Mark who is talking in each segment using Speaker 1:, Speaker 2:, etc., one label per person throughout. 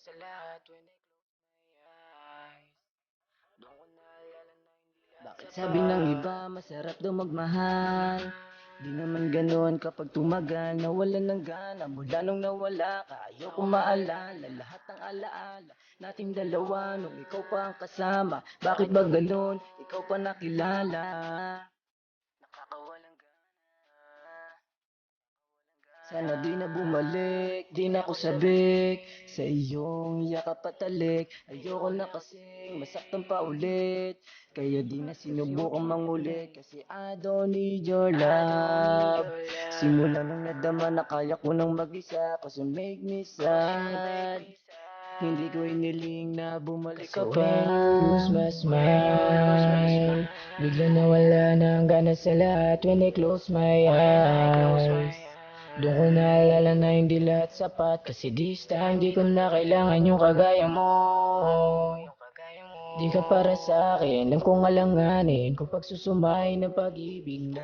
Speaker 1: sa lahat when I close my eyes. Doon ko naalala na hindi lahat
Speaker 2: Bakit
Speaker 1: sapat.
Speaker 2: sabi ng iba masarap daw magmahal? Di naman ganon kapag tumagal, nawalan ng gana mula nung nawala ka. Ayoko maalala lahat ng alaala nating dalawa nung ikaw pa ang kasama. Bakit ba ganon? Ikaw pa nakilala.
Speaker 1: Nakakawalang gana.
Speaker 2: Sana di na bumalik, di na ako sabik sa iyong yakap at talik. Ayoko na kasing masaktan pa ulit, kaya di na sinubukang mangulit. Kasi I don't need your love. Simula nung nadama na kaya ko nang mag-isa, cause you make me sad. Hindi ko iniling na bumalik ka
Speaker 1: So
Speaker 2: pa.
Speaker 1: when you lose my smile, bigla nawala na ang gana sa lahat when I close my eyes. Doon ko naalala na hindi lahat sapat, kasi this time di ko na kailangan yung kagaya mo. Di ka para sa akin, alam kong alanganin kung pagsusumay ng pag-ibig mo.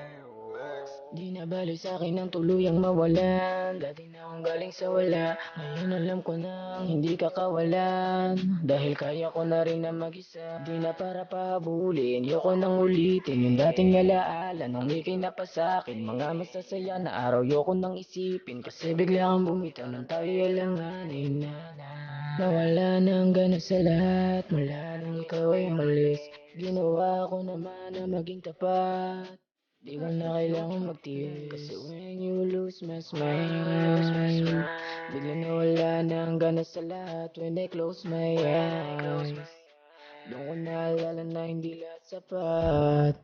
Speaker 1: Di na bali sa akin ang tuluyang mawalan. Dati na akong galing sa wala, ngayon alam ko nang hindi ka kawalan. Dahil kaya ko na rin na mag-isa, di na para pahabulin. Yoko nang ulitin yung dating alaala nung ikay na pa sa'kin. Mga masasaya na araw yoko nang isipin, kasi bigla kang bumitaw nang tayo'y alanganin na. Nawala na ang gana sa lahat mula nung ikaw ay umalis. Ginawa ko naman na maging tapat, di ko na kailangan magtiis. Kasi when you lose my smile, bigla nawala na ang gana sa lahat when I close my eyes. Doon ko naalala na hindi lahat sapat.